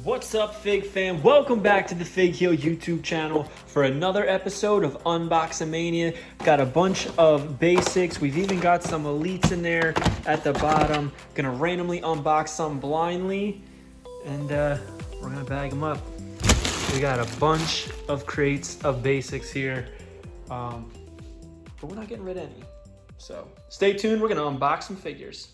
What's up, Fig fam? Welcome back to the Fig Heel YouTube channel for another episode of UNBOXAMANIA. Got a bunch of basics. We've even got some elites in there at the bottom. Gonna randomly unbox some blindly, and we're gonna bag them up. We got a bunch of crates of basics here, but we're not getting rid of any. So stay tuned. We're gonna unbox some figures.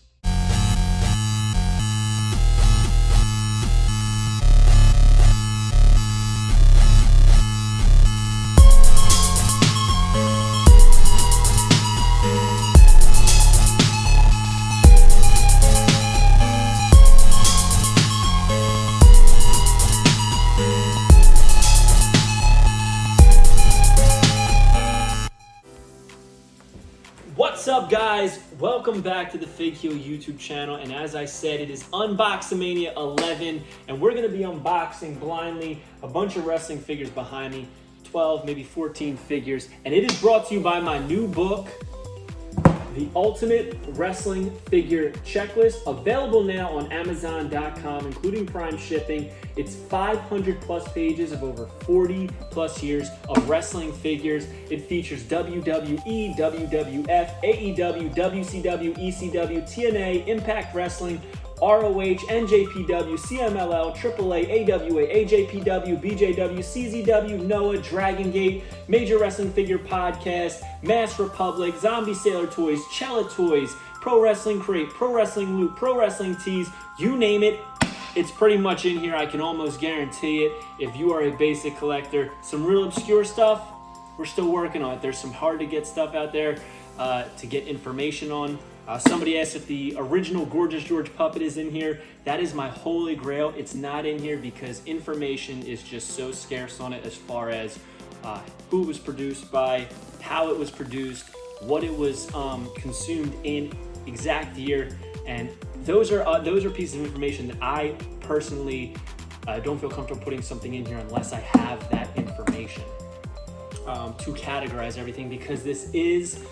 What's up, guys? Welcome back to the Fig Heel YouTube channel, and as I said, it is UNBOXAMANIA 11, and we're going to be unboxing blindly a bunch of wrestling figures behind me, 12, maybe 14 figures, and it is brought to you by my new book, The Ultimate Wrestling Figure Checklist, available now on Amazon.com, including Prime shipping. It's 500 plus pages of over 40 plus years of wrestling figures. It features WWE, WWF, AEW, WCW, ECW, TNA, Impact Wrestling, ROH, NJPW, CMLL, AAA, AWA, AJPW, BJW, CZW, NOAH, Dragon Gate, Major Wrestling Figure Podcast, Mass Republic, Zombie Sailor Toys, Chella Toys, Pro Wrestling Crate, Pro Wrestling Loop, Pro Wrestling Tees, you name it, it's pretty much in here. I can almost guarantee it. If you are a basic collector, some real obscure stuff, we're still working on it. There's some hard to get stuff out there to get information on. Somebody asked if the original Gorgeous George puppet is in here. That is my holy grail. It's not in here because information is just so scarce on it, as far as who it was produced by, how it was produced, what it was consumed in exact year, and those are pieces of information that I personally don't feel comfortable putting something in here unless I have that information to categorize everything, because this is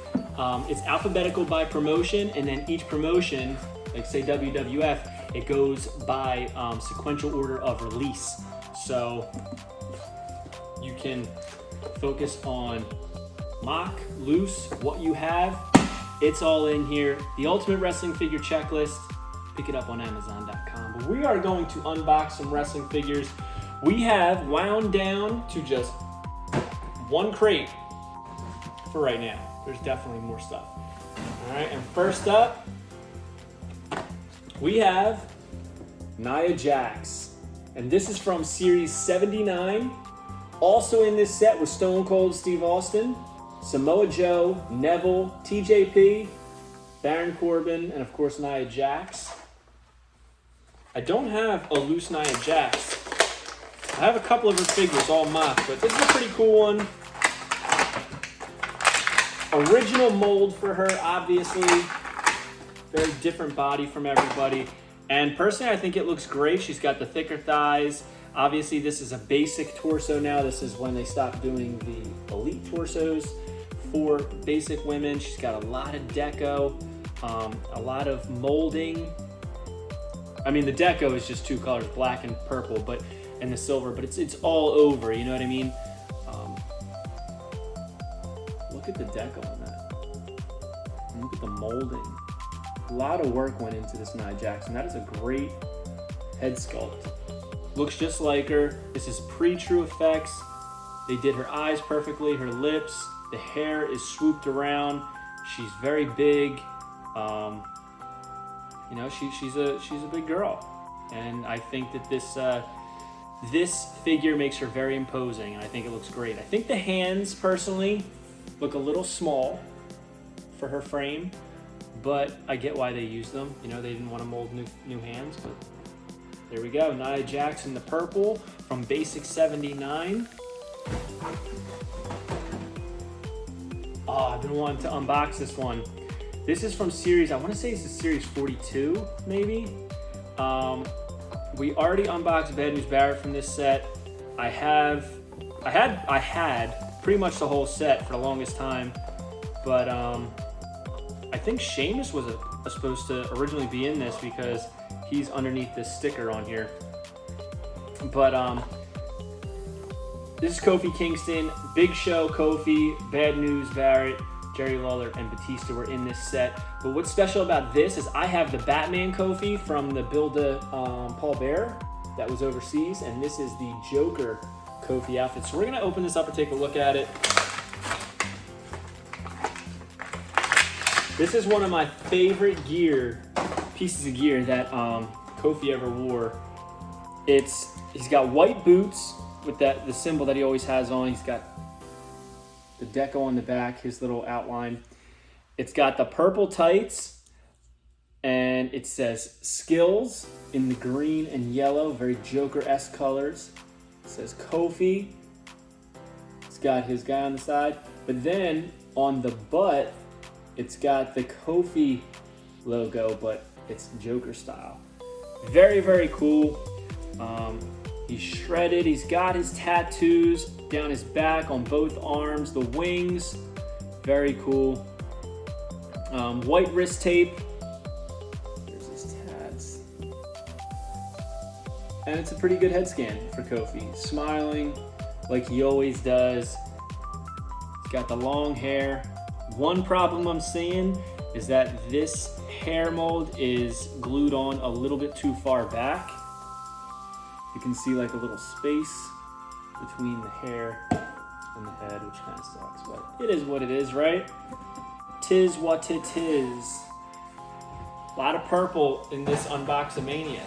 it's alphabetical by promotion, and then each promotion, like say WWF, it goes by sequential order of release. So you can focus on mock, loose, what you have. It's all in here. The Ultimate Wrestling Figure Checklist. Pick it up on Amazon.com. But we are going to unbox some wrestling figures. We have wound down to just one crate for right now. There's definitely more stuff. All right, and first up, we have Nia Jax. And this is from Series 79. Also in this set was Stone Cold Steve Austin, Samoa Joe, Neville, TJP, Baron Corbin, and of course Nia Jax. I don't have a loose Nia Jax. I have a couple of her figures all mocked, but this is a pretty cool one. Original mold for her, obviously. Very different body from everybody. And personally, I think it looks great. She's got the thicker thighs. Obviously, this is a basic torso now. This is when they stopped doing the elite torsos for basic women. She's got a lot of deco, a lot of molding. I mean, the deco is just two colors, black and purple, and the silver, but it's all over, you know what I mean? Look at the deco on that. And look at the molding. A lot of work went into this Nia Jax. That is a great head sculpt. Looks just like her. This is pre-True Effects. They did her eyes perfectly, her lips. The hair is swooped around. She's very big. You know, she's a big girl, and I think that this figure makes her very imposing, and I think it looks great. I think the hands, personally, look a little small for her frame, but I get why they used them. You know, they didn't want to mold new hands, but there we go. Nia Jax in the purple from Basic 79. Oh, I've been wanting to unbox this one. This is from series, I want to say this is series 42, maybe. We already unboxed Bad News Barrett from this set. I had pretty much the whole set for the longest time, but I think Sheamus was supposed to originally be in this because he's underneath this sticker on here. But this is Kofi Kingston, Big Show Kofi, Bad News Barrett, Jerry Lawler, and Batista were in this set. But what's special about this is I have the Batman Kofi from the build to Paul Bearer that was overseas, and this is the Joker Kofi outfit. So we're gonna open this up and take a look at it. This is one of my favorite pieces of gear that Kofi ever wore. He's got white boots with the symbol that he always has on. He's got the deco on the back, his little outline. It's got the purple tights, and it says Skills in the green and yellow, very Joker-esque colors. It says Kofi. It's got his guy on the side, but then on the butt, it's got the Kofi logo, but it's Joker style. Very, very cool. He's shredded. He's got his tattoos down his back on both arms, the wings. Very cool. White wrist tape. There's his tats. And it's a pretty good head scan for Kofi. Smiling like he always does. He's got the long hair. One problem I'm seeing is that this hair mold is glued on a little bit too far back. You can see like a little space between the hair and the head, which kind of sucks, but it is what it is, right? Tis what it is. A lot of purple in this Unboxamania.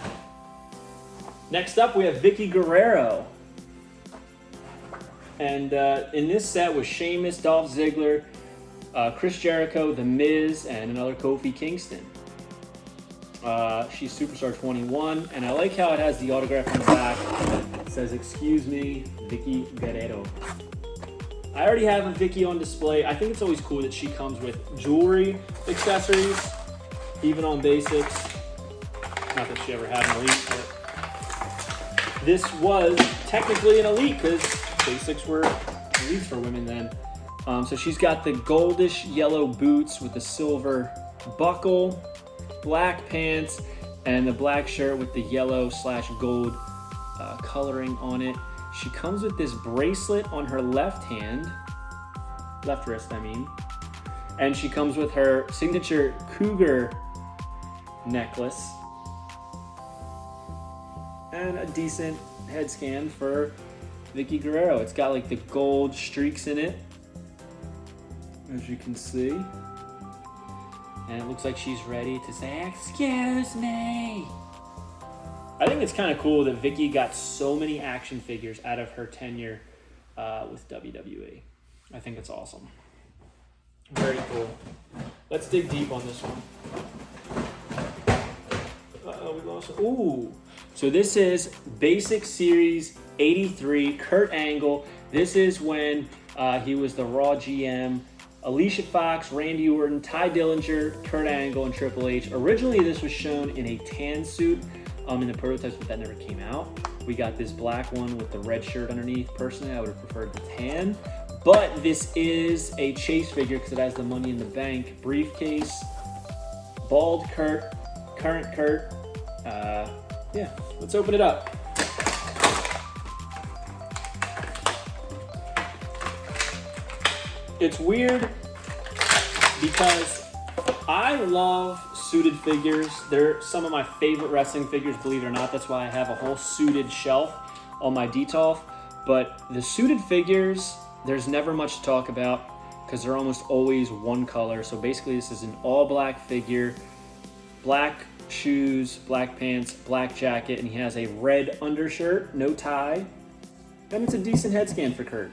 Next up, we have Vicky Guerrero. And in this set was Sheamus, Dolph Ziggler, Chris Jericho, The Miz, and another Kofi Kingston. She's Superstar 21, and I like how it has the autograph on the back. It says, "Excuse me, Vicky Guerrero." I already have a Vicky on display. I think it's always cool that she comes with jewelry accessories, even on basics. Not that she ever had an elite, but this was technically an elite because basics were elites for women then. So she's got the goldish yellow boots with the silver buckle, black pants, and the black shirt with the yellow/gold coloring on it. She comes with this bracelet on her left wrist, and she comes with her signature cougar necklace and a decent head scan for Vicky Guerrero. It's got like the gold streaks in it, as you can see. And it looks like she's ready to say, "Excuse me." I think it's kind of cool that Vicky got so many action figures out of her tenure with WWE. I think it's awesome. Very cool. Let's dig deep on this one. We lost it. Ooh. So this is Basic Series 83, Kurt Angle. This is when he was the Raw GM. Alicia Fox, Randy Orton, Ty Dillinger, Kurt Angle, and Triple H. Originally, this was shown in a tan suit in the prototypes, but that never came out. We got this black one with the red shirt underneath. Personally, I would have preferred the tan. But this is a chase figure because it has the Money in the Bank briefcase. Bald Kurt, current Kurt. Yeah, let's open it up. It's weird because I love suited figures. They're some of my favorite wrestling figures, believe it or not. That's why I have a whole suited shelf on my Detolf. But the suited figures, there's never much to talk about because they're almost always one color. So basically this is an all black figure, black shoes, black pants, black jacket, and he has a red undershirt, no tie. And it's a decent head scan for Kurt.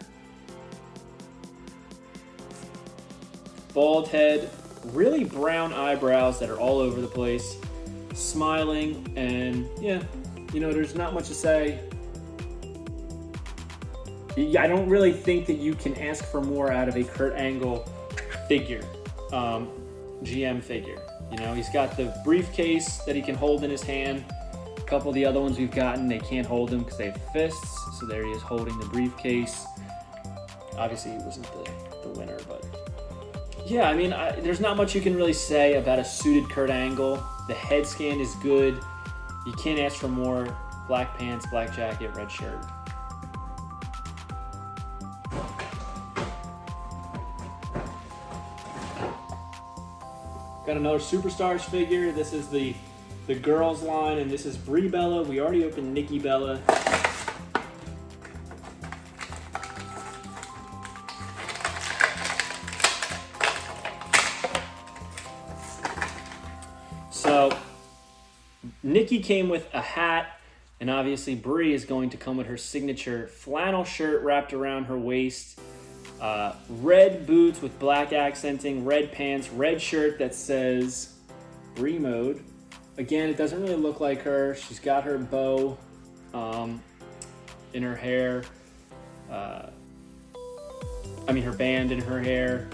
Bald head, really brown eyebrows that are all over the place, smiling, and yeah, there's not much to say. I don't really think that you can ask for more out of a Kurt Angle figure, GM figure. He's got the briefcase that he can hold in his hand. A couple of the other ones we've gotten, they can't hold them because they have fists, so there he is holding the briefcase. Obviously, he wasn't the winner, but yeah, there's not much you can really say about a suited Kurt Angle. The head scan is good. You can't ask for more. black pants, black jacket, red shirt. Got another Superstars figure. This is the girls line, and this is Brie Bella. We already opened Nikki Bella. So Nikki came with a hat, and obviously Brie is going to come with her signature flannel shirt wrapped around her waist. Red boots with black accenting, red pants, red shirt that says Brie Mode. Again, it doesn't really look like her. She's got her bow in her hair. Her band in her hair.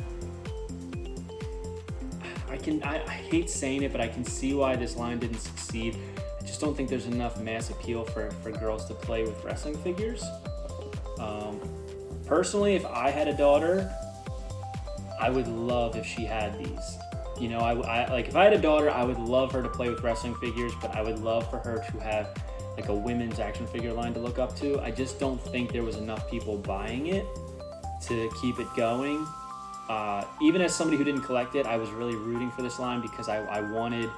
I hate saying it, but I can see why this line didn't succeed. I just don't think there's enough mass appeal for girls to play with wrestling figures. Personally, if I had a daughter, I would love if she had these. You know, if I had a daughter, I would love her to play with wrestling figures, but I would love for her to have like a women's action figure line to look up to. I just don't think there was enough people buying it to keep it going. Even as somebody who didn't collect it, I was really rooting for this line because I wanted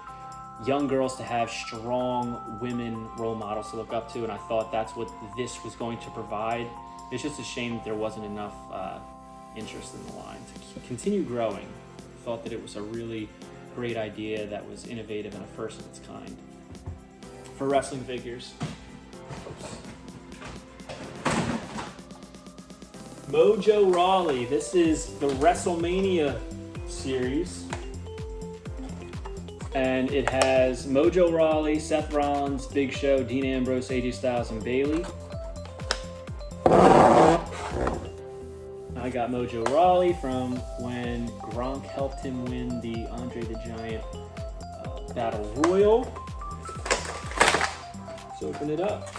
young girls to have strong women role models to look up to, and I thought that's what this was going to provide. It's just a shame that there wasn't enough interest in the line to continue growing. I thought that it was a really great idea that was innovative and a first of its kind for wrestling figures. Mojo Rawley. This is the WrestleMania series. And it has Mojo Rawley, Seth Rollins, Big Show, Dean Ambrose, AJ Styles, and Bayley. I got Mojo Rawley from when Gronk helped him win the Andre the Giant Battle Royal. Let's open it up.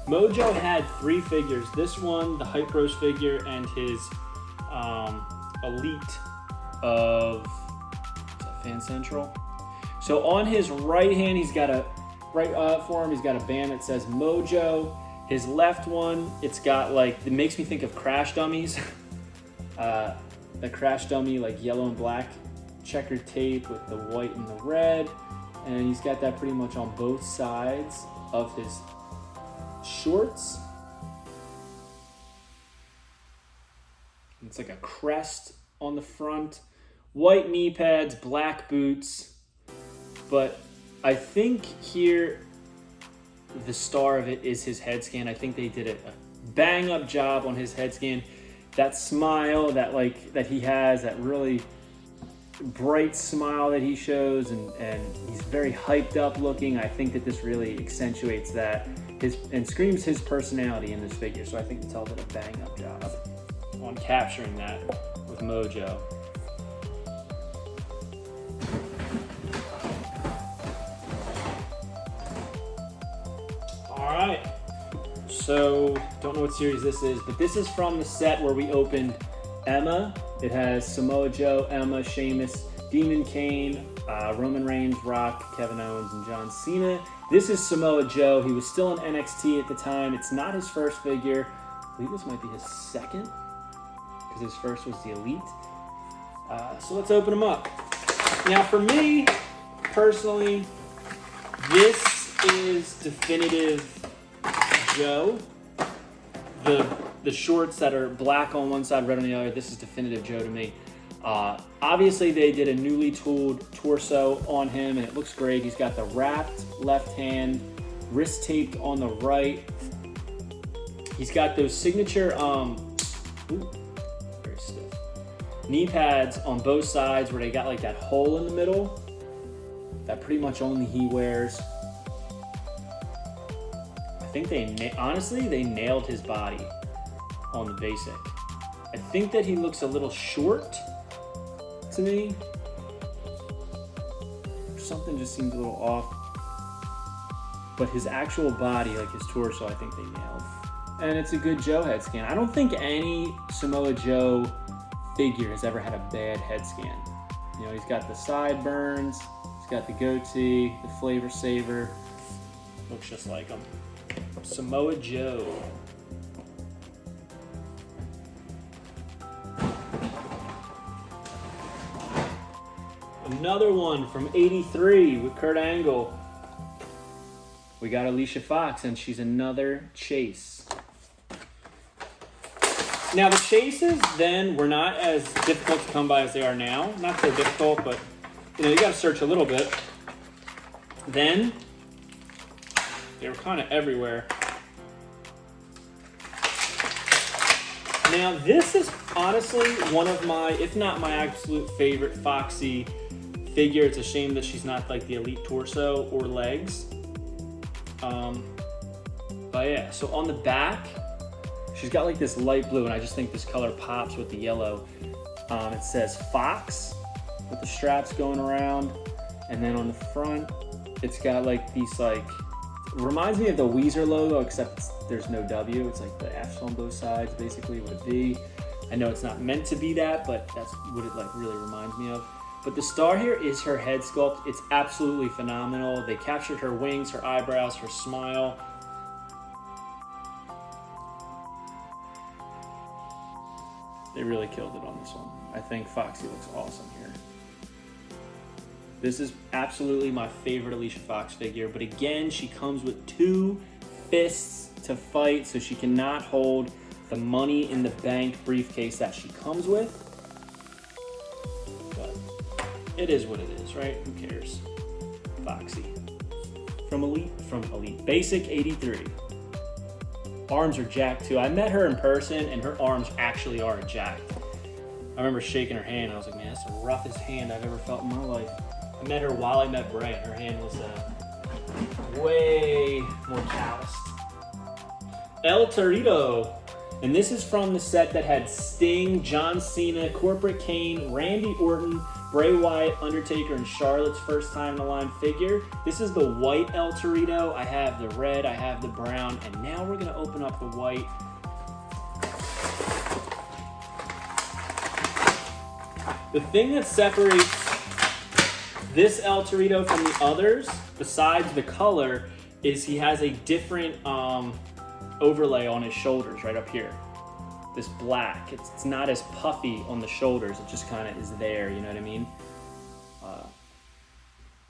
Mojo had 3 figures. This one, the Hype Bros figure, and his Elite of Fan Central. So on his right hand, he's got a he's got a band that says Mojo. His left one, it's got it makes me think of Crash Dummies. The Crash Dummy, like yellow and black checkered tape with the white and the red. And he's got that pretty much on both sides of his shorts. It's like a crest on the front. White knee pads, black boots. But I think here the star of it is his head scan. I think they did a bang up job on his head scan. That smile that he has, that really bright smile that he shows, and he's very hyped up looking. I think that this really accentuates that and screams his personality in this figure. So I think Mattel did a bang up job on capturing that with Mojo. Alright, so don't know what series this is, but this is from the set where we opened Emma. It has Samoa Joe, Emma, Sheamus, Demon Kane, Roman Reigns, Rock, Kevin Owens, and John Cena. This is Samoa Joe. He was still in NXT at the time. It's not his first figure. I believe this might be his second, because his first was the Elite. So let's open them up. Now for me, personally, this is definitive Joe. The shorts that are black on one side, red on the other, this is definitive Joe to me. Obviously they did a newly tooled torso on him and it looks great. He's got the wrapped left hand, wrist taped on the right. He's got those signature very stiff knee pads on both sides where they got like that hole in the middle that pretty much only he wears. I think they nailed his body on the basic. I think that he looks a little short to me. Something just seems a little off. But his actual body, like his torso, I think they nailed. And it's a good Joe head scan. I don't think any Samoa Joe figure has ever had a bad head scan. You know, he's got the sideburns, he's got the goatee, the flavor saver. Looks just like him. Samoa Joe. Another one from '83 with Kurt Angle. We got Alicia Fox, and she's another chase. Now, the chases then were not as difficult to come by as they are now. Not so difficult, but you know, you got to search a little bit. Then, they were kind of everywhere. Now, this is honestly one of my, if not my absolute favorite Foxy figure. It's a shame that she's not like the elite torso or legs. But yeah, so on the back, she's got like this light blue, and I just think this color pops with the yellow. It says Fox with the straps going around, and then on the front, it's got like these like, reminds me of the Weezer logo, except there's no W. It's like the F on both sides, basically, with a V. I know it's not meant to be that, but that's what it like really reminds me of. But the star here is her head sculpt. It's absolutely phenomenal. They captured her wings, her eyebrows, her smile. They really killed it on this one. I think Foxy looks awesome here. This is absolutely my favorite Alicia Fox figure, but again, she comes with 2 fists to fight, so she cannot hold the Money in the Bank briefcase that she comes with. But it is what it is, right? Who cares? Foxy. From Elite. Basic 83. Arms are jacked too. I met her in person, and her arms actually are jacked. I remember shaking her hand, and I was like, man, that's the roughest hand I've ever felt in my life. I met her while I met Bray, and her hand was way more calloused. El Torito. And this is from the set that had Sting, John Cena, Corporate Kane, Randy Orton, Bray Wyatt, Undertaker, and Charlotte's first time in the line figure. This is the white El Torito. I have the red, I have the brown, and now we're gonna open up the white. The thing that separates this El Torito from the others, besides the color, is he has a different overlay on his shoulders right up here. This black, it's not as puffy on the shoulders, it just kind of is there, you know what I mean?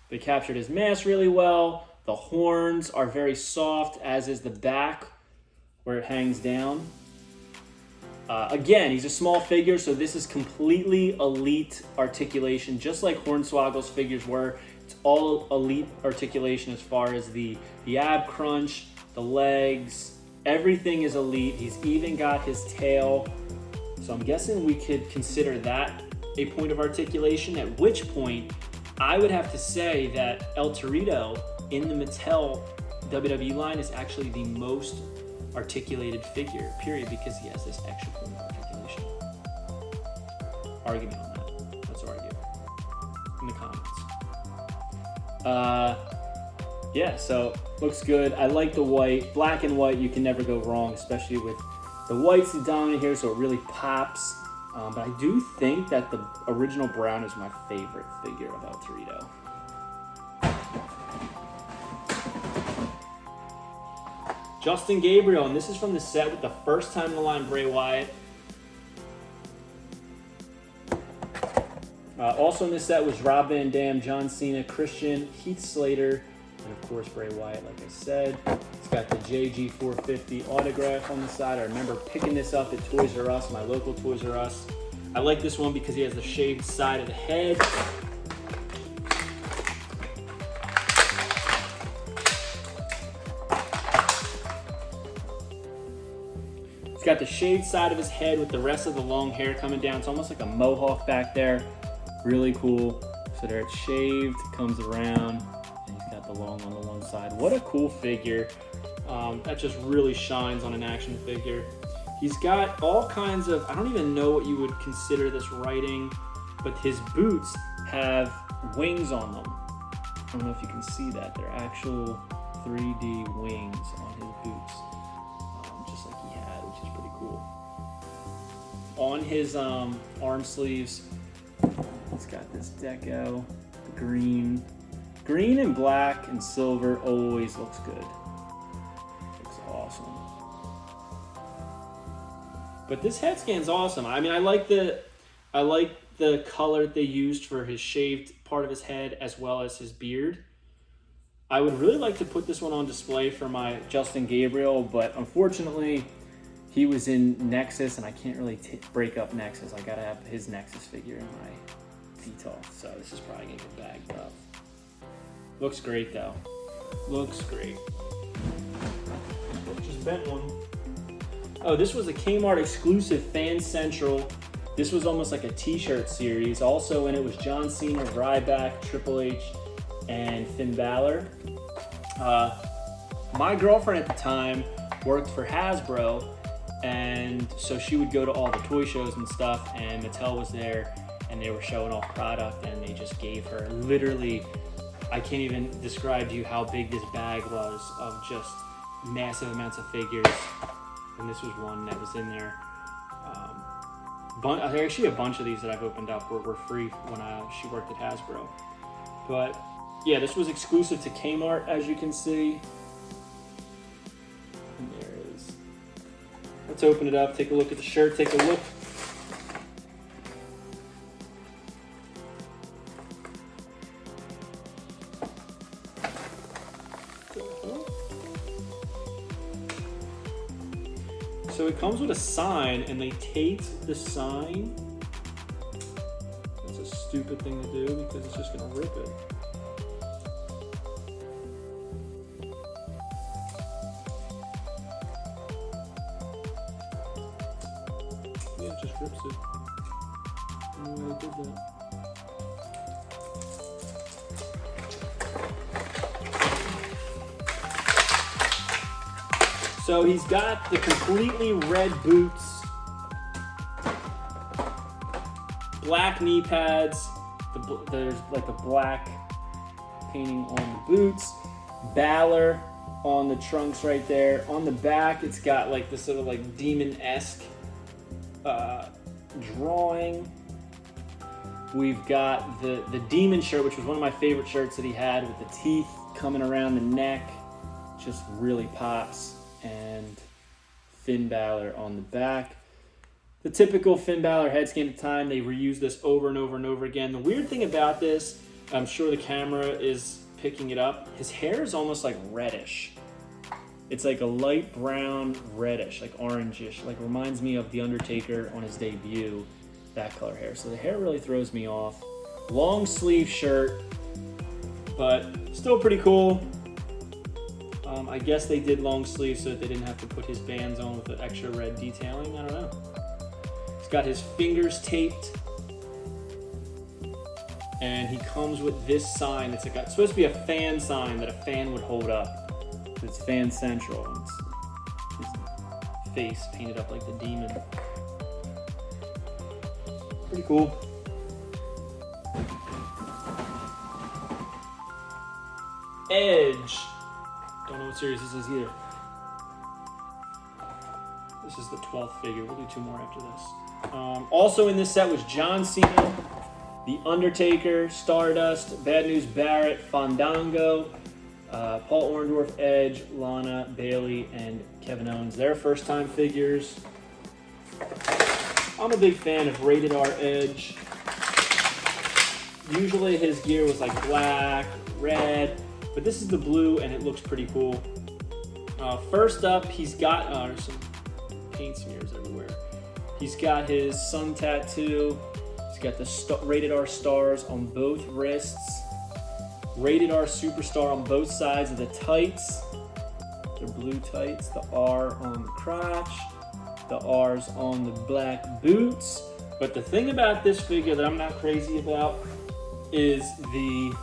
They captured his mask really well. The horns are very soft, as is the back where it hangs down. Again, he's a small figure, so this is completely elite articulation, just like Hornswoggle's figures were. It's all elite articulation as far as the ab crunch, the legs, everything is elite. He's even got his tail. So I'm guessing we could consider that a point of articulation, at which point I would have to say that El Torito in the Mattel WWE line is actually the most articulated figure, period, because he has this extra point of articulation. Argument on that. Let's argue in the comments. Yeah, so looks good. I like the white. Black and white, you can never go wrong, especially with the white's the dominant here, so it really pops. But I do think that the original brown is my favorite figure of El Torito. Justin Gabriel, and this is from the set with the first time in the line Bray Wyatt. Also in this set was Rob Van Dam, John Cena, Christian, Heath Slater, and of course Bray Wyatt, like I said. It's got the JG450 autograph on the side. I remember picking this up at Toys R Us, my local Toys R Us. I like this one because he has the shaved side of the head. He's got the shaved side of his head with the rest of the long hair coming down. It's almost like a mohawk back there. Really cool. So there it's shaved, comes around, and he's got the long on the one side. What a cool figure. That just really shines on an action figure. He's got all kinds of, I don't even know what you would consider this writing, but his boots have wings on them. I don't know if you can see that. They're actual 3D wings on his boots, just like he had, which is pretty cool. On his arm sleeves, It's got this deco, green. Green and black and silver always looks good. Looks awesome. But this head scan's awesome. I mean, I like the color they used for his shaved part of his head as well as his beard. I would really like to put this one on display for my Justin Gabriel, but unfortunately, he was in Nexus, and I can't really break up Nexus. I gotta have his Nexus figure in my detail, so this is probably gonna get bagged up. Looks great though. Looks great. Just bent one. Oh, this was a Kmart exclusive Fan Central. This was almost like a t-shirt series. Also in it was John Cena, Ryback, Triple H, and Finn Balor. My girlfriend at the time worked for Hasbro, and so she would go to all the toy shows and stuff, and Mattel was there, and they were showing off product, and they just gave her literally, I can't even describe to you how big this bag was of just massive amounts of figures, and this was one that was in there. Actually a bunch of these that I've opened up were free when she worked at Hasbro. But yeah, this was exclusive to Kmart, as you can see. And there it is. Let's open it up, take a look at the shirt, take a look. So it comes with a sign, and they taped the sign. That's a stupid thing to do because it's just gonna rip it. Yeah, it just rips it. I don't know why they did that. So he's got the completely red boots, black knee pads, there's like a black painting on the boots, Balor on the trunks right there. On the back, it's got like this sort of like demon-esque drawing. We've got the demon shirt, which was one of my favorite shirts that he had, with the teeth coming around the neck. Just really pops. And Finn Balor on the back. The typical Finn Balor head scan at the time. They reused this over and over and over again. The weird thing about this, I'm sure the camera is picking it up, his hair is almost like reddish. It's like a light brown reddish, like orangish, like reminds me of The Undertaker on his debut, that color hair. So the hair really throws me off. Long sleeve shirt, but still pretty cool. I guess they did long sleeves so that they didn't have to put his bands on with the extra red detailing. I don't know. He's got his fingers taped. And he comes with this sign. It's supposed to be a fan sign that a fan would hold up. It's Fan Central. It's his face painted up like the demon. Pretty cool. Edge. Don't know what series this is either. This is the 12th figure. We'll do 2 more after this. Also in this set was John Cena, The Undertaker, Stardust, Bad News Barrett, Fandango, Paul Orndorff, Edge, Lana, Bailey, and Kevin Owens. Their first time figures. I'm a big fan of Rated R Edge. Usually his gear was like black, red, but this is the blue and it looks pretty cool. First up, he's got, there's some paint smears everywhere. He's got his sun tattoo. He's got the Rated R stars on both wrists. Rated R Superstar on both sides of the tights. They're blue tights. The R on the crotch. The R's on the black boots. But the thing about this figure that I'm not crazy about is the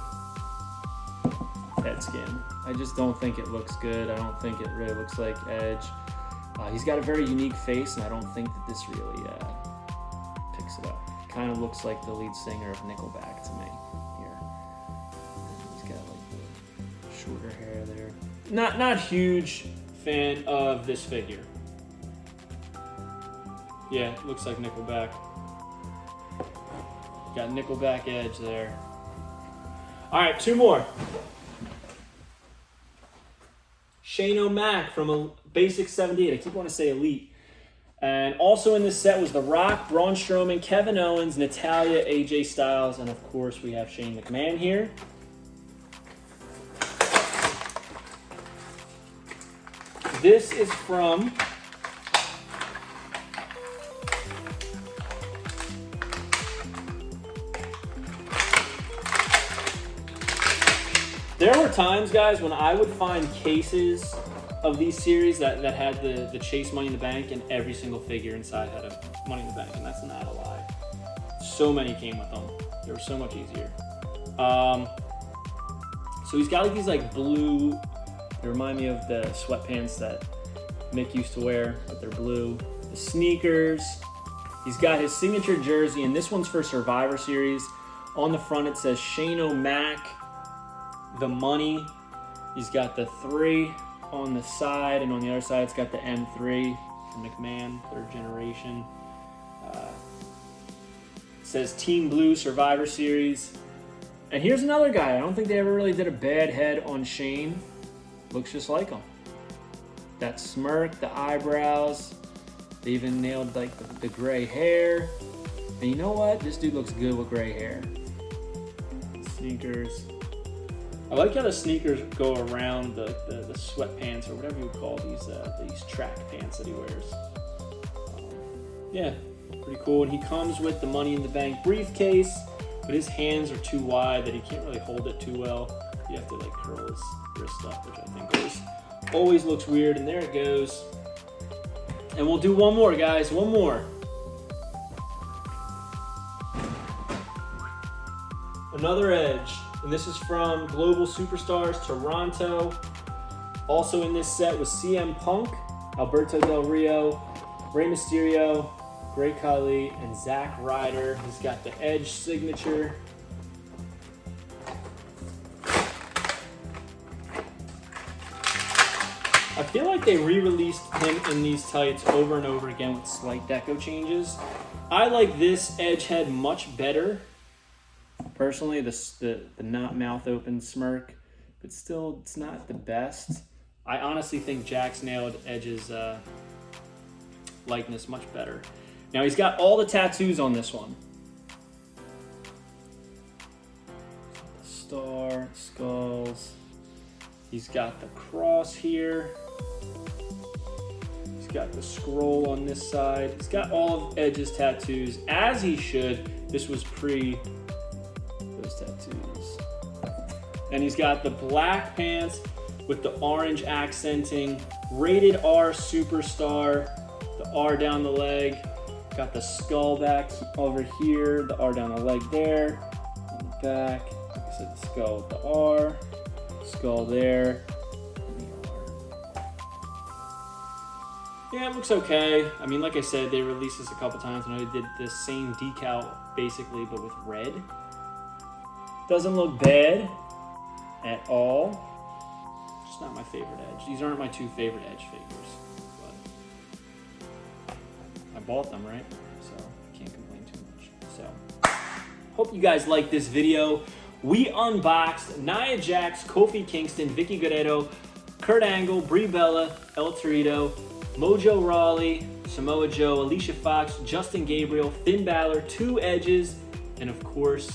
head scan. I just don't think it looks good. I don't think it really looks like Edge. He's got a very unique face, and I don't think that this really picks it up. Kind of looks like the lead singer of Nickelback to me here. He's got like the shorter hair there. Not huge fan of this figure. Yeah, it looks like Nickelback. Got Nickelback edge there. All right, 2 more. Shane O'Mac from a Basic 78. I keep wanting to say Elite. And also in this set was The Rock, Braun Strowman, Kevin Owens, Natalya, AJ Styles, and of course we have Shane McMahon here. This is from there were times, guys, when I would find cases of these series that had the Chase Money in the Bank, and every single figure inside had a Money in the Bank, and that's not a lie. So many came with them. They were so much easier. So he's got like these like blue, they remind me of the sweatpants that Mick used to wear, but they're blue. The sneakers. He's got his signature jersey, and this one's for Survivor Series. On the front it says Shane O'Mac, the money. He's got the 3 on the side, and on the other side it's got the M3 for McMahon, 3rd generation. It says Team Blue Survivor Series. And here's another guy. I don't think they ever really did a bad head on Shane. Looks just like him. That smirk, the eyebrows. They even nailed like the gray hair. And you know what? This dude looks good with gray hair. Sneakers. I like how the sneakers go around the sweatpants, or whatever you would call these track pants that he wears. Yeah, pretty cool. And he comes with the Money in the Bank briefcase, but his hands are too wide that he can't really hold it too well. You have to like curl his wrist up, which I think always looks weird. And there it goes. And we'll do one more, guys. One more. Another Edge. And this is from Global Superstars Toronto. Also in this set was CM Punk, Alberto Del Rio, Rey Mysterio, Great Khali, and Zack Ryder. He's got the Edge signature. I feel like they re-released him in these tights over and over again with slight deco changes. I like this Edge head much better. Personally, the not mouth open smirk, but still, it's not the best. I honestly think Jack's nailed Edge's likeness much better. Now he's got all the tattoos on this one. Star, skulls. He's got the cross here. He's got the scroll on this side. He's got all of Edge's tattoos, as he should. This was pre those tattoos. And he's got the black pants with the orange accenting. Rated R Superstar. The R down the leg. Got the skull back over here. The R down the leg there. On the back. Like I said, the skull with the R. Skull there. And the R. Yeah, it looks okay. I mean, like I said, they released this a couple times. I know they did the same decal basically, but with red. Doesn't look bad at all. Just not my favorite Edge. These aren't my 2 favorite Edge figures, but I bought them, right? So can't complain too much. So hope you guys liked this video. We unboxed Nia Jax, Kofi Kingston, Vicky Guerrero, Kurt Angle, Brie Bella, El Torito, Mojo Rawley, Samoa Joe, Alicia Fox, Justin Gabriel, Finn Balor, 2 Edges, and of course,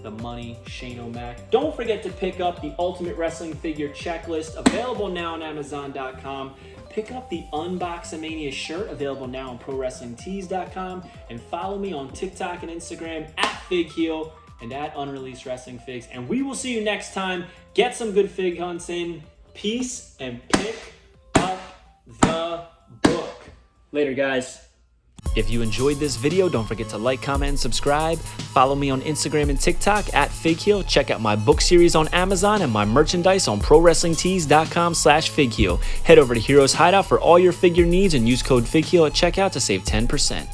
the money, Shane O'Mac. Don't forget to pick up the Ultimate Wrestling Figure Checklist, available now on Amazon.com. Pick up the UNBOXAMANIA shirt, available now on ProWrestlingTees.com. And follow me on TikTok and Instagram at FigHeel and at Unreleased Wrestling Figs. And we will see you next time. Get some good fig hunts in. Peace, and pick up the book. Later, guys. If you enjoyed this video, don't forget to like, comment, and subscribe. Follow me on Instagram and TikTok at FigHeel. Check out my book series on Amazon and my merchandise on ProWrestlingTees.com/FigHeel. Head over to Heroes Hideout for all your figure needs and use code FigHeel at checkout to save 10%.